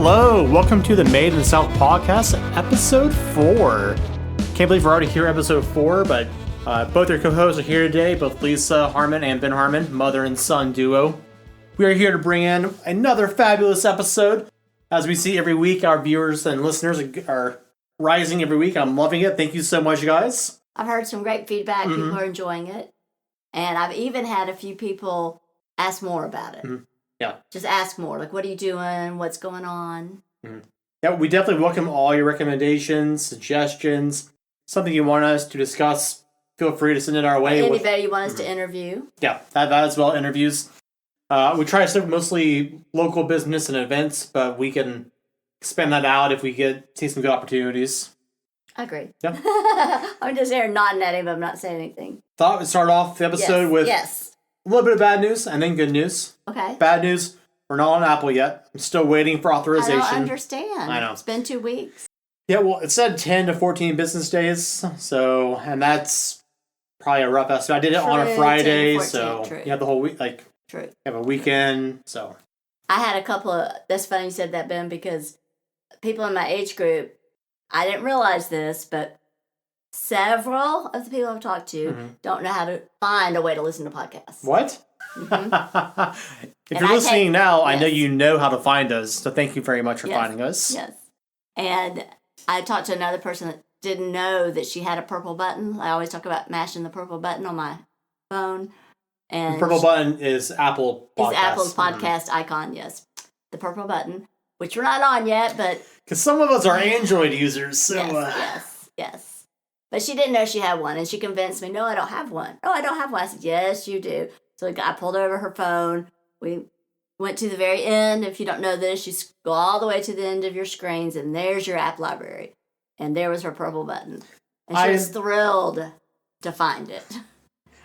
Hello, welcome to the Made in the South podcast, episode 4. Can't believe we're already here, episode 4, but both our co-hosts are here today, both Lisa Harmon and Ben Harmon, mother and son duo. We are here to bring in another fabulous episode. As we see every week, our viewers and listeners are rising every week. I'm loving it. Thank you so much, guys. I've heard some great feedback. Mm-hmm. People are enjoying it. And I've even had a few people ask more about it. Mm-hmm. Yeah. Just ask more. Like, what are you doing? What's going on? Mm-hmm. Yeah, we definitely welcome all your recommendations, suggestions, something you want us to discuss. Feel free to send it our way. Anybody you want us to interview. Yeah, that as well, interviews. We try to stick mostly local business and events, but we can expand that out if we see some good opportunities. I agree. Yeah. I'm just here nodding at him, but I'm not saying anything. Thought we'd start off the episode with a little bit of bad news and then good news. Okay. Bad news, we're not on Apple yet. I'm still waiting for authorization. I don't understand. I know. It's been 2 weeks. Yeah, well, it said 10 to 14 business days, and that's probably a rough estimate. I did it on a Friday, 14, so you have the whole week, True. You have a weekend, so. I had a couple of, that's funny you said that, Ben, because people in my age group, I didn't realize this, but several of the people I've talked to don't know how to find a way to listen to podcasts. What? Mm-hmm. If you're listening now, I know you know how to find us, so thank you very much for finding us. Yes. And I talked to another person that didn't know that she had a purple button. I always talk about mashing the purple button on my phone. And the purple button is Apple Podcast. Is Apple's podcast icon, yes. The purple button, which we're not on yet, but... Because some of us are Android users, so... Yes. But she didn't know she had one, and she convinced me, no, I don't have one. No, I don't have one. I said, yes, you do. So I pulled over her phone. We went to the very end. If you don't know this, you go all the way to the end of your screens, and there's your app library. And there was her purple button. And she was thrilled to find it.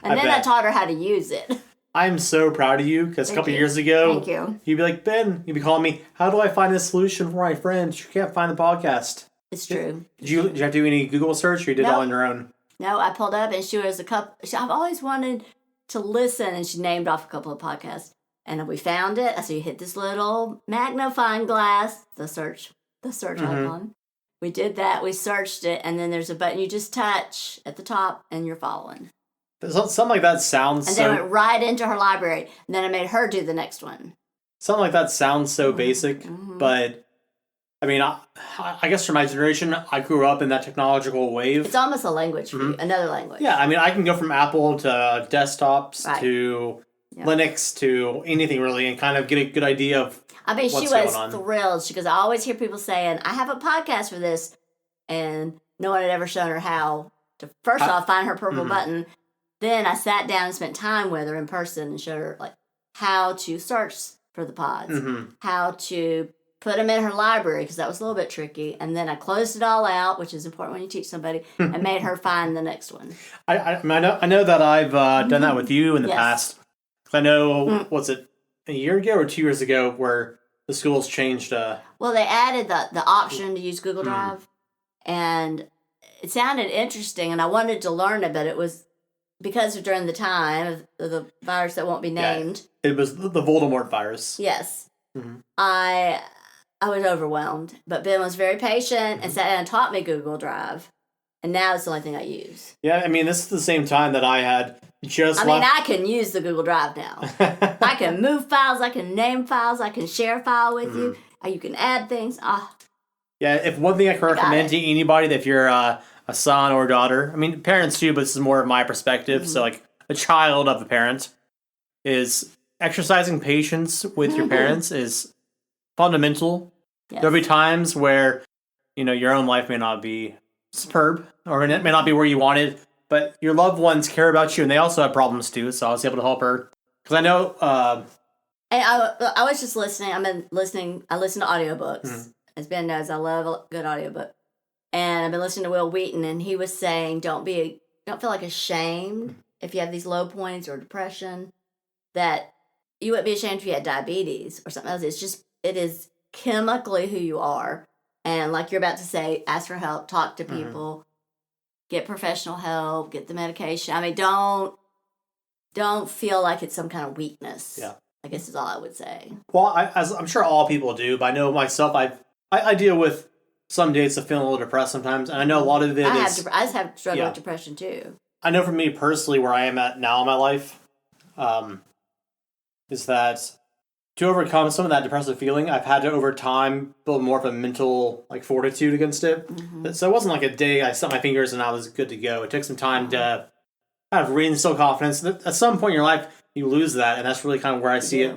And then I taught her how to use it. I'm so proud of you, because a couple years ago, you'd be like, Ben, you'd be calling me, how do I find a solution for my friend? You can't find the podcast. It's true. Did you have to do any Google search, or you did it all on your own? No, I pulled up, and she was I've always wanted to listen, and she named off a couple of podcasts. And we found it. So you hit this little magnifying glass, the search icon. We did that. We searched it, and then there's a button you just touch at the top, and you're following. Something like that sounds and then it went right into her library, and then I made her do the next one. Something like that sounds so basic, but I mean, I guess for my generation, I grew up in that technological wave. It's almost a language for you, another language. Yeah, I mean, I can go from Apple to desktops to Linux to anything really, and kind of get a good idea of what's going on. She was thrilled. She goes, I always hear people saying, I have a podcast for this, and no one had ever shown her how to, first off, find her purple button. Then I sat down and spent time with her in person and showed her how to search for the pods, how to put them in her library, because that was a little bit tricky. And then I closed it all out, which is important when you teach somebody, and made her find the next one. I know that I've done that with you in the past. I know, was it a year ago or 2 years ago, where the schools changed? Well, they added the option to use Google Drive, and it sounded interesting, and I wanted to learn it, but it was because of during the time of the virus that won't be named. Yeah, it was the Voldemort virus. Yes. I was overwhelmed, but Ben was very patient and sat down and taught me Google Drive, and now it's the only thing I use. Yeah, I mean, this is the same time that I had I can use the Google Drive now. I can move files, I can name files, I can share a file with you, you can add things. Yeah, if one thing I can recommend to anybody, that if you're a son or a daughter, I mean, parents too, but this is more of my perspective, so a child of a parent, is exercising patience with your parents is fundamental. Yes. There'll be times where, your own life may not be superb, or it may not be where you wanted, but your loved ones care about you, and they also have problems too, so I was able to help her. Because I know... and I was just listening. I listen to audiobooks. As Ben knows, I love a good audiobook. And I've been listening to Will Wheaton, and he was saying, don't feel like ashamed if you have these low points or depression, that you wouldn't be ashamed if you had diabetes or something else. It is chemically who you are. And like you're about to say, ask for help, talk to people, get professional help, get the medication. I mean, don't feel like it's some kind of weakness. Yeah. I guess is all I would say. Well, as I'm sure all people do, but I know myself, I deal with some days of feeling a little depressed sometimes, and I know a lot of it I is. just have struggled with depression too. I know for me personally, where I am at now in my life, is that to overcome some of that depressive feeling, I've had to over time build more of a mental fortitude against it. Mm-hmm. So it wasn't like a day I set my fingers and I was good to go. It took some time to kind of reinstill confidence. At some point in your life, you lose that, and that's really kind of where I see it.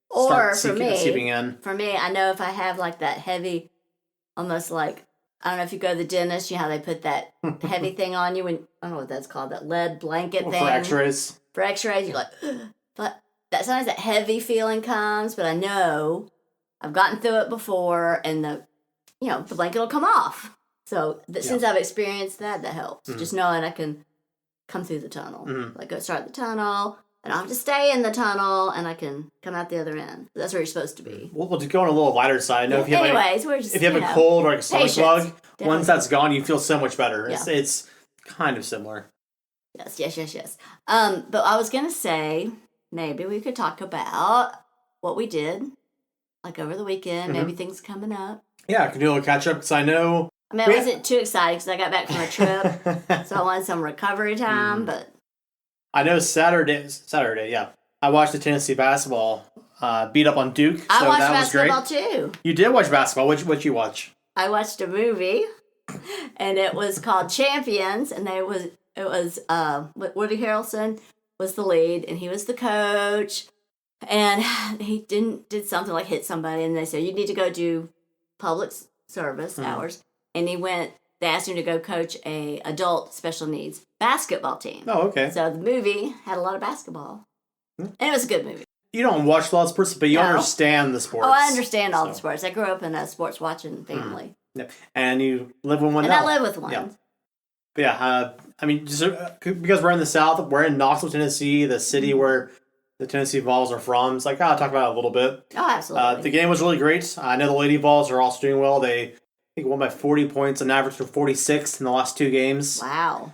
Or seeping in. For me, I know if I have like that heavy, almost like, I don't know if you go to the dentist, you know how they put that heavy thing on you, when I don't know what that's called, that lead blanket thing. For x-rays. For x-rays, you're like, but that sometimes that heavy feeling comes, but I know I've gotten through it before, and the blanket will come off. So since I've experienced that helps. Mm-hmm. Just knowing I can come through the tunnel. Mm-hmm. Like go start the tunnel, and I don't have to stay in the tunnel, and I can come out the other end. That's where you're supposed to be. Well, to go on a little lighter side, I know if you have a cold or like a stomach bug, definitely. Once that's gone, you feel so much better. Yeah. It's kind of similar. Yes. But I was going to say, maybe we could talk about what we did, like over the weekend, mm-hmm. maybe things coming up. Yeah, I can do a little catch up, because I know... I mean, I wasn't too excited because I got back from a trip, so I wanted some recovery time, but... I know Saturday, yeah. I watched the Tennessee basketball beat up on Duke, so I watched that was great. basketball too. You did watch basketball. What you watch? I watched a movie, and it was called Champions, and it was Woody Harrelson was the lead, and he was the coach, and he did something like hit somebody, and they said, you need to go do public service hours, and they asked him to go coach a adult special needs basketball team. Oh, okay. So the movie had a lot of basketball, and it was a good movie. You don't watch a lot of sports, but you understand the sports. Oh, I understand all the sports. I grew up in a sports watching family. Yep. And you live with one now. And I live with one. Yeah. But yeah, I mean, just because we're in the South, we're in Knoxville, Tennessee, the city where the Tennessee Vols are from. It's like, I'll talk about it a little bit. Oh, absolutely. The game was really great. I know the Lady Vols are also doing well. They, I think, won by 40 points and averaged for 46 in the last 2 games. Wow.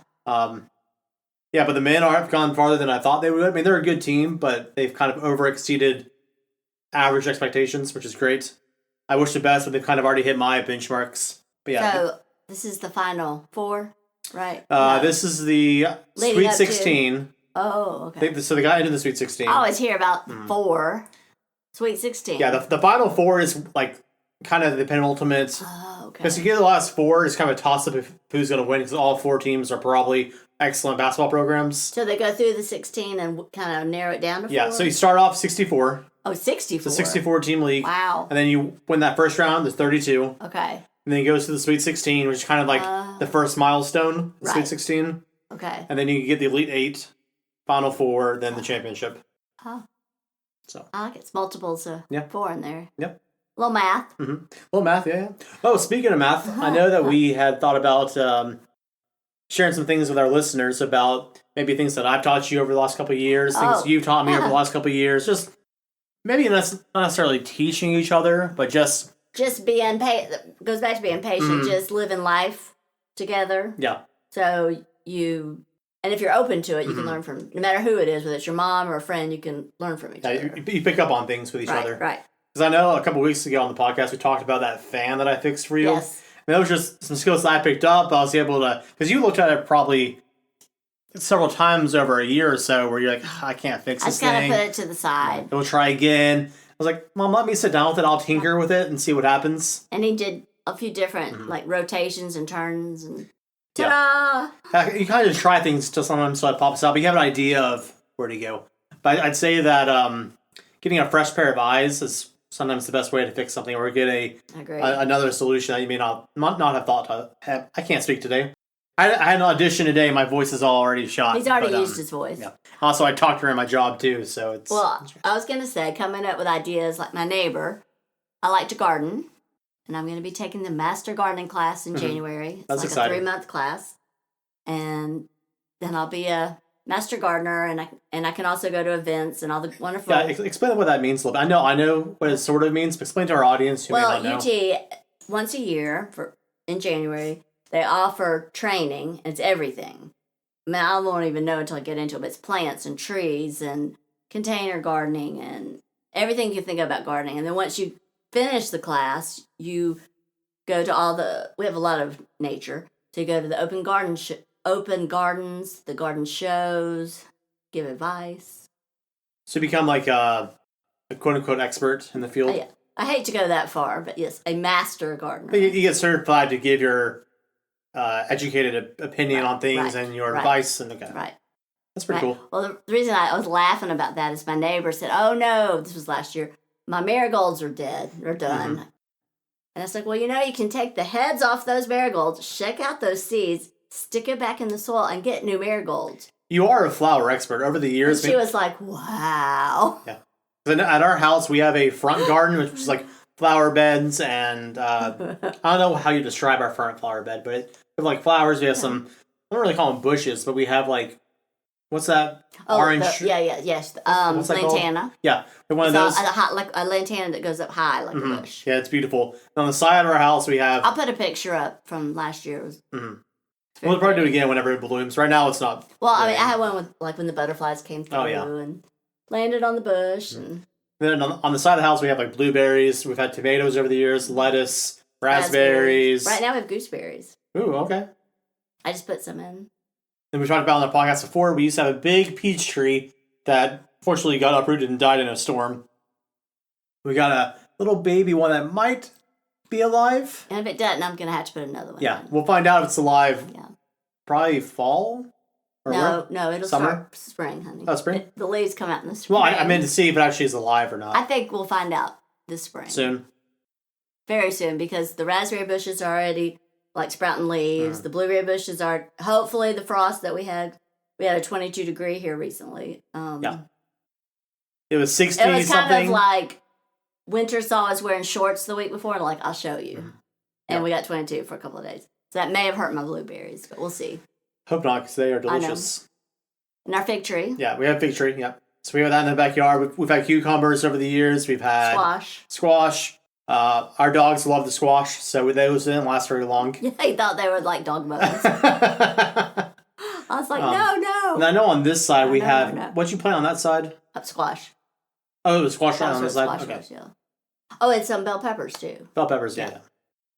Yeah, but the men have gone farther than I thought they would. I mean, they're a good team, but they've kind of over-exceeded average expectations, which is great. I wish the best, but they've kind of already hit my benchmarks. But yeah. So, this is the Final Four, right? This is the Sweet 16. Oh, okay. So they got into the Sweet 16. I always hear about 4. Sweet 16. Yeah, the Final Four is like kind of the penultimate. Oh, okay. Because you get the last 4, it's kind of a toss-up of who's going to win, because all 4 teams are probably excellent basketball programs. So they go through the 16 and kind of narrow it down to 4? Yeah, so you start off 64. Oh, 64. It's a 64-team league. Wow. And then you win that first round, there's 32. Okay. And then it goes to the Sweet 16, which is kind of like the first milestone, the Sweet 16. Okay. And then you get the Elite 8, Final 4, then the championship. Oh. So. I like it. It's multiples of 4 in there. Yep. A little math. Mm-hmm. A little math, yeah. Oh, speaking of math, I know that we had thought about sharing some things with our listeners about maybe things that I've taught you over the last couple of years, things you've taught me over the last couple of years. Just maybe not necessarily teaching each other, but just being goes back to being patient, just living life together. Yeah. So and if you're open to it, you can learn from, no matter who it is, whether it's your mom or a friend, you can learn from each other. You pick up on things with each other. Right. Because I know a couple of weeks ago on the podcast, we talked about that fan that I fixed for you. Yes. And that was just some skills that I picked up. I was able to, because you looked at it probably several times over a year or so where you're like, I can't fix this thing. I just kind of put it to the side. We'll try again. I was like, Mom, let me sit down with it. I'll tinker with it and see what happens. And he did a few different like rotations and turns and ta-da! Yeah. You kind of try things till sometimes it pops out, but you have an idea of where to go. But I'd say that getting a fresh pair of eyes is sometimes the best way to fix something, or get another solution that you may not have thought to have. I can't speak today. I had an audition today. My voice is already shot. He's already used his voice. Yeah. Also, I talked to her in my job too, so it's... Well, I was going to say, coming up with ideas like my neighbor, I like to garden, and I'm going to be taking the master gardening class in January. That's like exciting. a 3-month class, and then I'll be a master gardener, and I can also go to events and all the wonderful... Yeah, explain what that means a little bit. I know what it sort of means, but explain to our audience who may not know. UT, once a year, in January, they offer training. It's everything. I mean, I won't even know until I get into it, but it's plants and trees and container gardening and everything you think about gardening. And then once you finish the class, you go to we have a lot of nature. So you go to the open gardens, the garden shows, give advice. So you become like a quote-unquote expert in the field? Yeah. I hate to go that far, but yes, a master gardener. But you get certified to give your educated opinion on things and your advice. And Right. That's pretty cool. Well, the reason I was laughing about that is my neighbor said, oh no, this was last year, my marigolds are dead. They're done. Mm-hmm. And I was like, well, you can take the heads off those marigolds, shake out those seeds, stick it back in the soil, and get new marigolds. You are a flower expert. Over the years, and she was like, wow. Yeah. At our house, we have a front garden, which is like flower beds, and I don't know how you describe our front flower bed, but we have like flowers. We have some, I don't really call them bushes, but we have like, what's that? Orange. Yes. Lantana. Called? Yeah. One of those. Like a lantana that goes up high like a bush. Yeah, it's beautiful. And on the side of our house, we have. I'll put a picture up from last year. We'll probably do it again whenever it blooms. Right now, it's not. Well, I had one with like when the butterflies came through and landed on the bush. And then on the side of the house, we have like blueberries. We've had tomatoes over the years, lettuce, raspberries. Right now, we have gooseberries. Ooh, okay. I just put some in. And we talked about on the podcast before, we used to have a big peach tree that fortunately got uprooted and died in a storm. We got a little baby one that might be alive. And if it doesn't, I'm going to have to put another one in. We'll find out if it's alive. Yeah. Probably fall? Or no, it'll start spring, honey. Oh, spring? The leaves come out in the spring. Well, I meant to see if it actually is alive or not. I think we'll find out this spring. Soon? Very soon, because the raspberry bushes are already like sprouting leaves. The blueberry bushes are, hopefully the frost that we had a 22 degree here recently. It was 60 something. It was kind of like winter saw us wearing shorts the week before, and like, I'll show you. And we got 22 for a couple of days. So that may have hurt my blueberries, but we'll see. Hope not, because they are delicious. And our fig tree. Yeah, we have fig tree, yeah. So we have that in the backyard. We've had cucumbers over the years. We've had squash. Our dogs love the squash, so those didn't last very long. Yeah, he thought they were like dog bones. I was like, no. And I know on this side we have... What'd you plant on that side? Squash. Oh, it was squash on this side? Okay. Yeah. Oh, and some bell peppers, too. Bell peppers, yeah.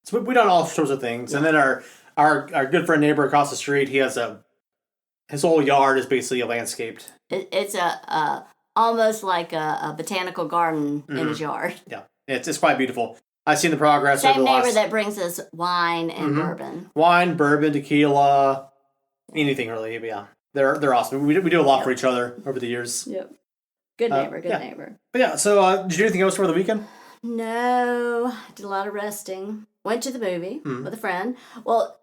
So we've done all sorts of things. Yeah. And then our good friend neighbor across the street, he has his whole yard is basically a landscaped. It's almost like a botanical garden in his yard. Yeah, it's quite beautiful. I've seen the progress. Same neighbor that brings us wine and bourbon. Wine, bourbon, tequila, anything really. But yeah, they're awesome. We do a lot for each other over the years. Yep. Good neighbor, neighbor. But yeah, so did you do anything else for the weekend? No, did a lot of resting. Went to the movie with a friend. Well,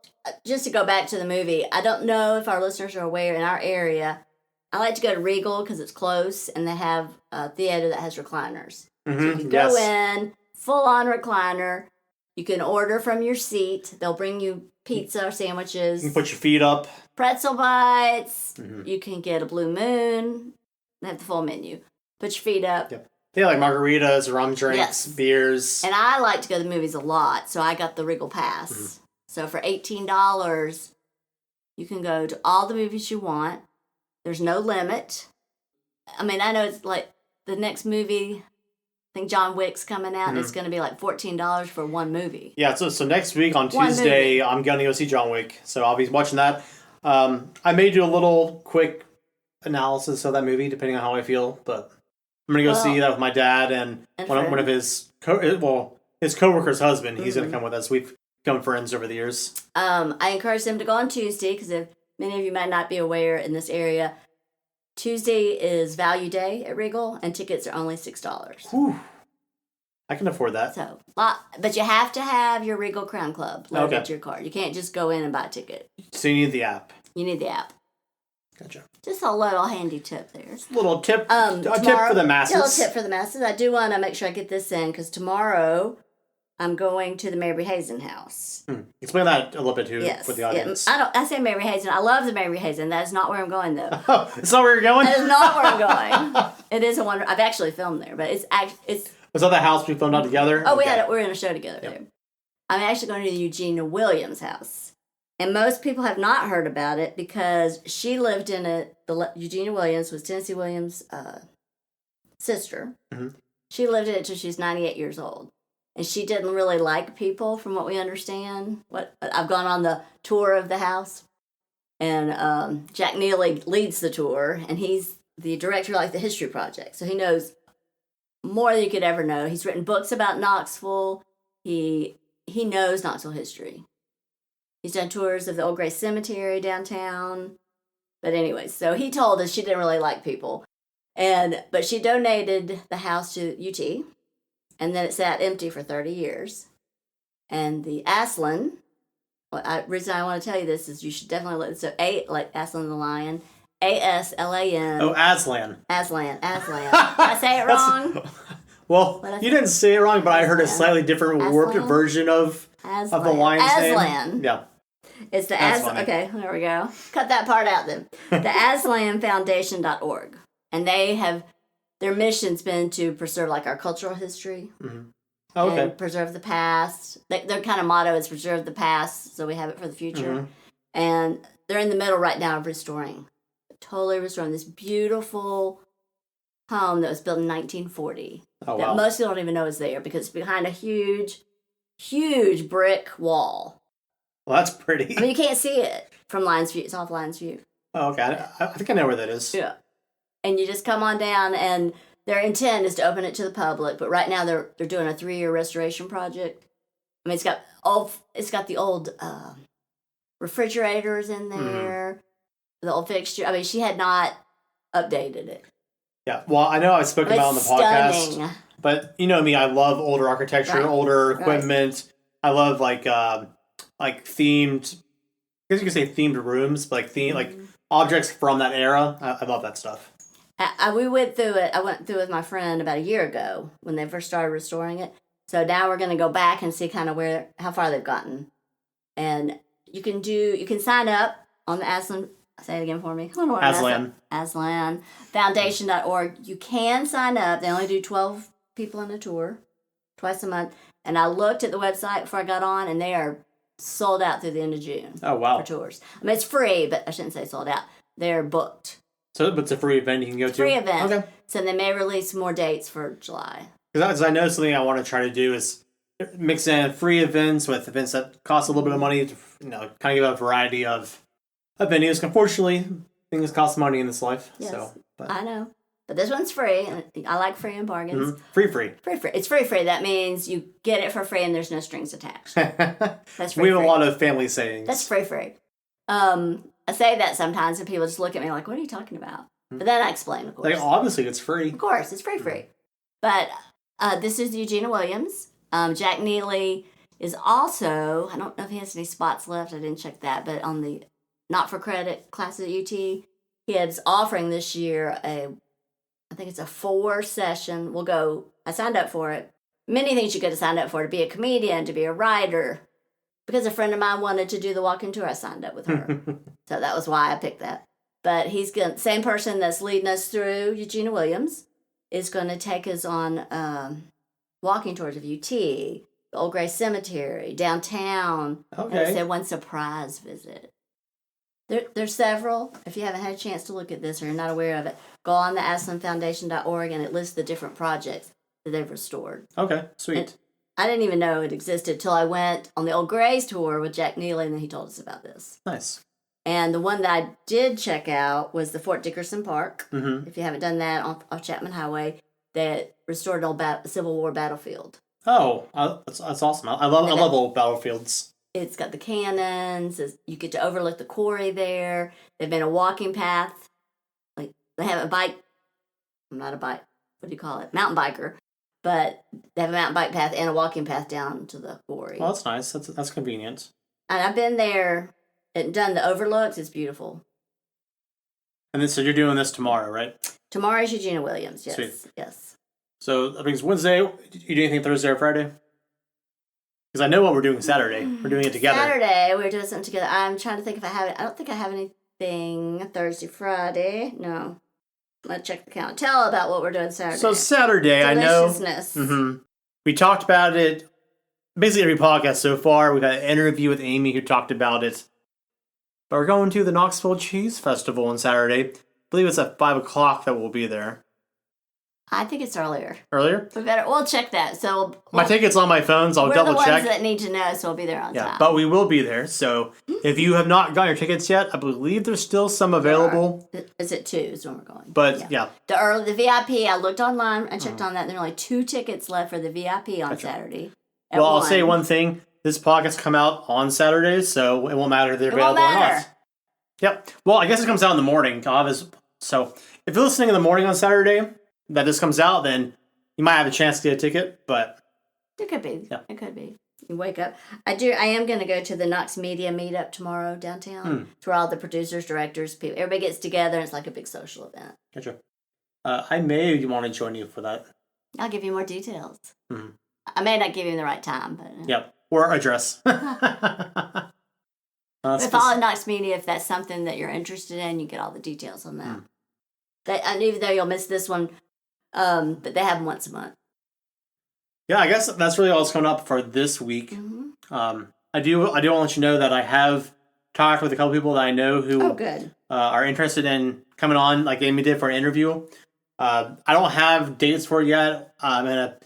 just to go back to the movie, I don't know if our listeners are aware, in our area, I like to go to Regal because it's close, and they have a theater that has recliners. So you can go in, full-on recliner. You can order from your seat. They'll bring you pizza or sandwiches. You can put your feet up. Pretzel bites. You can get a Blue Moon. They have the full menu. Put your feet up. Yep. They have like margaritas, rum drinks, beers. And I like to go to the movies a lot, so I got the Regal Pass. So for $18, you can go to all the movies you want. There's no limit. I mean, I know it's like the next movie, I think John Wick's coming out, and it's going to be like $14 for one movie. Yeah, so next week on Tuesday, I'm going to go see John Wick. So I'll be watching that. I may do a little quick analysis of that movie, depending on how I feel, but I'm going to go see that with my dad and one of his his coworker's husband. He's going to come with us. We've become friends over the years. I encourage them to go on Tuesday, because if many of you might not be aware in this area, Tuesday is Value Day at Regal, and tickets are only $6. Whew. I can afford that. So, but you have to have your Regal Crown Club loaded to your card. You can't just go in and buy a ticket. So you need the app. You need the app. Gotcha. Just a little handy tip there. Just a little tip. A tip for the masses. A little tip for the masses. I do want to make sure I get this in, because tomorrow I'm going to the Mary Hazen house. Explain that a little bit too for the audience. I say Mary Hazen. I love the Mary Hazen. That is not where I'm going, though. Oh, it's not where you're going? That is not where I'm going. It is a wonder. I've actually filmed there, but it's. Was that the house we filmed out together? Oh, we're in a show together there. I'm actually going to the Eugenia Williams house. And most people have not heard about it because she lived in Eugenia Williams was Tennessee Williams' sister. She lived in it till she was 98 years old. And she didn't really like people, from what we understand. I've gone on the tour of the house, and Jack Neely leads the tour, and he's the director of like the History Project. So he knows more than you could ever know. He's written books about Knoxville. He knows Knoxville history. He's done tours of the Old Gray Cemetery downtown. But anyways, so he told us she didn't really like people. But she donated the house to UT, and then it sat empty for 30 years. And the Aslan, reason I want to tell you this is you should definitely look. So like Aslan the lion, Aslan. Oh, Aslan. Aslan. Did I say it wrong? Well, you didn't say it wrong, but I heard a slightly different warped version of the lion's name. Yeah. It's the Aslan. Okay, there we go. Cut that part out then. The AslanFoundation.org. And their mission's been to preserve like our cultural history. Mm-hmm. Oh, okay. And preserve the past. Their kind of motto is preserve the past so we have it for the future. Mm-hmm. And they're in the middle right now of totally restoring this beautiful home that was built in 1940. Oh, that wow. most people don't even know is there because it's behind a huge, huge brick wall. Well, that's pretty. I mean, you can't see it from Lions View. It's off Lions View. Oh, okay. I think I know where that is. Yeah. And you just come on down, and their intent is to open it to the public. But right now, they're doing a 3-year restoration project. I mean, it's got the old refrigerators in there, the old fixture. I mean, she had not updated it. Yeah. Well, I know I've spoken about it on the stunning. podcast, but you know me, I love older architecture, older equipment. Right. I love like themed. I guess you could say themed rooms, but like objects from that era. I love that stuff. We went through it. I went through it with my friend about a year ago when they first started restoring it. So now we're going to go back and see kind of how far they've gotten. And you can sign up on the Aslan. Say it again for me. Aslan Foundation.org. You can sign up. They only do 12 people on a tour twice a month. And I looked at the website before I got on, and they are sold out through the end of June. Oh, wow. For tours. I mean, it's free, but I shouldn't say sold out. They're booked. So, but it's a free event you can go to? Free event. Okay. So they may release more dates for July. Because I know something I want to try to do is mix in free events with events that cost a little bit of money to, kind of give a variety of venues. Unfortunately, things cost money in this life. Yes, so, but. I know. But this one's free, and I like free and bargains. Mm-hmm. Free. It's free. That means you get it for free and there's no strings attached. That's free. We have a lot of family sayings. That's free. I say that sometimes and people just look at me like, what are you talking about? But then I explain, of course. Like, obviously, it's free. Of course, it's free. But this is Eugenia Williams. Jack Neely is also, I don't know if he has any spots left. I didn't check that. But on the not-for-credit classes at UT, he is offering this year I think it's a 4-session. I signed up for it. Many things you could have signed up for, to be a comedian, to be a writer. Because a friend of mine wanted to do the walking tour, I signed up with her. So that was why I picked that. But same person that's leading us through, Eugenia Williams, is going to take us on walking tours of UT, the Old Gray Cemetery, downtown. Okay. And I said one surprise visit. There's several. If you haven't had a chance to look at this or you're not aware of it, go on the AslanFoundation.org and it lists the different projects that they've restored. Okay, sweet. And I didn't even know it existed till I went on the Old Grays tour with Jack Neely, and then he told us about this. Nice. And the one that I did check out was the Fort Dickerson Park. Mm-hmm. If you haven't done that off Chapman Highway, that restored an old Civil War battlefield. Oh, that's awesome. I love old battlefields. It's got the cannons. You get to overlook the quarry there. They've been a walking path. Like they have a bike. Not a bike. What do you call it? Mountain biker. But they have a mountain bike path and a walking path down to the quarry. Well, that's nice. That's convenient. And I've been there and done the overlooks. It's beautiful. And then, so you're doing this tomorrow, right? Tomorrow is Eugenia Williams. Yes. Sweet. Yes. So that brings Wednesday. You do anything Thursday or Friday? Because I know what we're doing Saturday. We're doing it together. Saturday, we're doing something together. I'm trying to think if I have it. I don't think I have anything Thursday, Friday. No. Let's check the calendar. Tell about what we're doing Saturday. So Saturday, I know. Deliciousness. Mm-hmm. We talked about it basically every podcast so far. We got an interview with Amy who talked about it. But we're going to the Knoxville Cheese Festival on Saturday. I believe it's at 5 o'clock that we'll be there. I think it's earlier. Earlier? We'll check that. So my ticket's on my phone, so I'll double check. We're the ones that need to know, so we'll be there on time. But we will be there. So if you have not gotten your tickets yet, I believe there's still some available. Is it 2 is when we're going? But yeah. The VIP, I looked online, I checked on that, and there are only 2 tickets left for the VIP on Saturday. Well, I'll say one thing. This podcast come out on Saturdays, so it won't matter if they're available or not. Yep. Well, I guess it comes out in the morning. So if you're listening in the morning on Saturday, that this comes out, then you might have a chance to get a ticket, but... It could be. Yeah. It could be. You wake up. I am going to go to the Knox Media meetup tomorrow downtown. It's where all the producers, directors, people, everybody gets together, and it's like a big social event. Gotcha. I may want to join you for that. I'll give you more details. Mm-hmm. I may not give you the right time, but... Yep. Or address. Follow Knox Media if that's something that you're interested in. You get all the details on that. And even though you'll miss this one, but they have them once a month. Yeah, I guess that's really all that's coming up for this week. Mm-hmm. I do want to let you know that I have talked with a couple people that I know who are interested in coming on, like Amy did, for an interview. I don't have dates for it yet. I'm gonna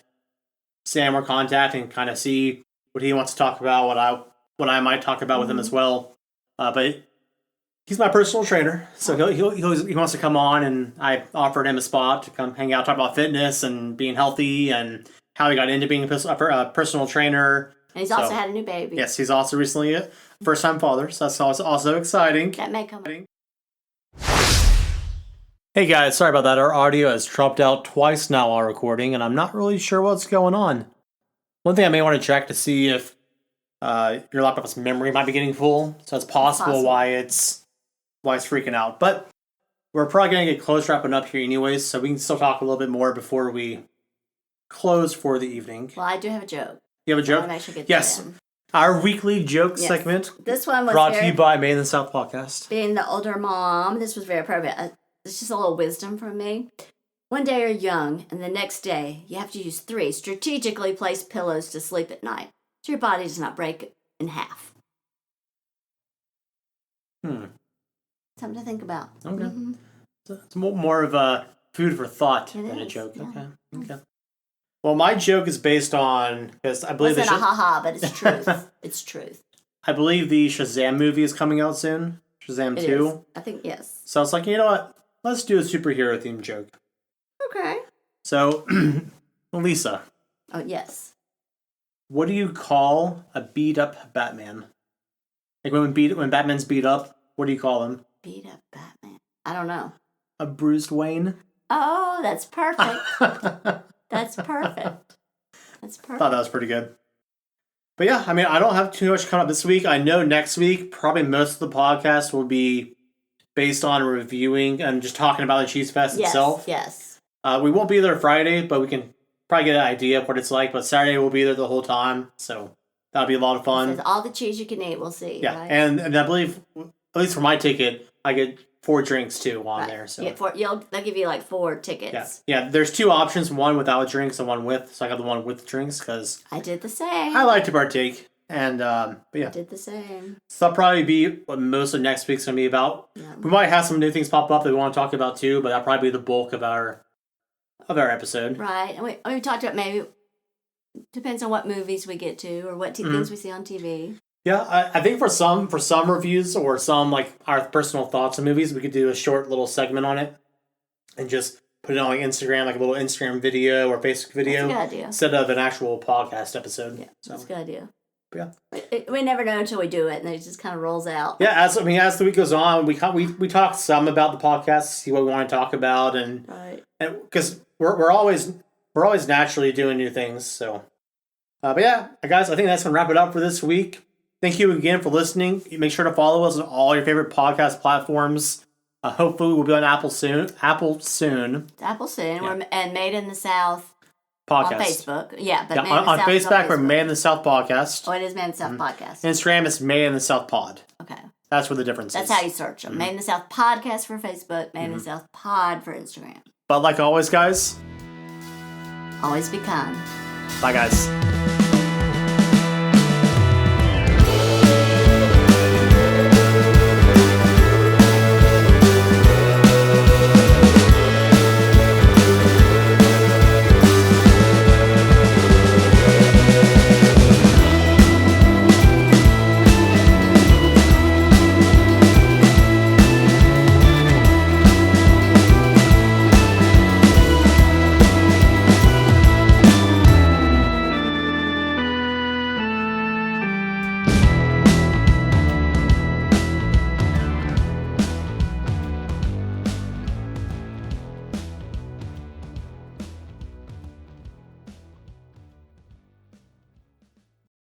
stay in more contact and kind of see what he wants to talk about, what I might talk about with him as well. But he's my personal trainer, so he wants to come on, and I offered him a spot to come hang out, talk about fitness and being healthy and how he got into being a personal trainer. And he's also had a new baby. Yes, he's also recently a first-time father, so that's also exciting. That may come. Hey guys, sorry about that. Our audio has dropped out twice now while recording, and I'm not really sure what's going on. One thing I may want to check to see if your laptop's memory might be getting full, so it's possible why it's freaking out. But we're probably going to get close wrapping up here anyways, so we can still talk a little bit more before we close for the evening. Well, I do have a joke. You have a joke? Yes. Our weekly joke segment. This one was brought to you by Made in the South Podcast. Being the older mom, this was very appropriate. It's just a little wisdom from me. One day you're young, and the next day you have to use 3 strategically placed pillows to sleep at night, so your body does not break in half. Something to think about. Okay. Mm-hmm. It's more of a food for thought than a joke. Yeah. Okay. Well, my joke is based on, because I believe it's not a ha-ha, but it's truth. It's truth. I believe the Shazam movie is coming out soon. Shazam 2. Is. I think, yes. So I was like, you know what? Let's do a superhero themed joke. Okay. So, Lisa. Oh, yes. What do you call a beat up Batman? Like when Batman's beat up, what do you call him? Beat up Batman. I don't know. A bruised Wayne. Oh, that's perfect. That's perfect. Thought that was pretty good. But yeah, I mean, I don't have too much coming up this week. I know next week, probably most of the podcast will be based on reviewing and just talking about the Cheese Fest itself. Yes. We won't be there Friday, but we can probably get an idea of what it's like. But Saturday we'll be there the whole time, so that'll be a lot of fun. It says all the cheese you can eat, we'll see. Yeah, right? and I believe, at least for my ticket, I get 4 drinks too on there. So they'll give you like 4 tickets. Yeah. There's 2 options: one without drinks and one with. So I got the one with drinks because I did the same. I like to partake, and but yeah, I did the same. So that'll probably be what most of next week's gonna be about. Yeah. We might have some new things pop up that we want to talk about too, but that'll probably be the bulk of our episode. Right, and we talked about maybe depends on what movies we get to or what things we see on TV. Yeah, I think for some reviews or some like our personal thoughts on movies, we could do a short little segment on it and just put it on like Instagram, like a little Instagram video or Facebook video. That's a good idea. Instead of an actual podcast episode. Yeah, that's a good idea. Yeah. We never know until we do it, and it just kind of rolls out. Yeah, as the week goes on, we talk some about the podcast, see what we want to talk about, and because we're always naturally doing new things. So, but yeah, guys, I think that's gonna wrap it up for this week. Thank you again for listening. Make sure to follow us on all your favorite podcast platforms. Hopefully, we'll be on Apple soon. Yeah. And Made in the South podcast on Facebook. Yeah, but on Facebook, we're Made in the South Podcast. Oh, it is Made in the South Podcast. Instagram is Made in the South Pod. Okay, that's where the difference is. That's how you search them. Made in the South Podcast for Facebook. Made in the South Pod for Instagram. But like always, guys, always be kind. Bye, guys.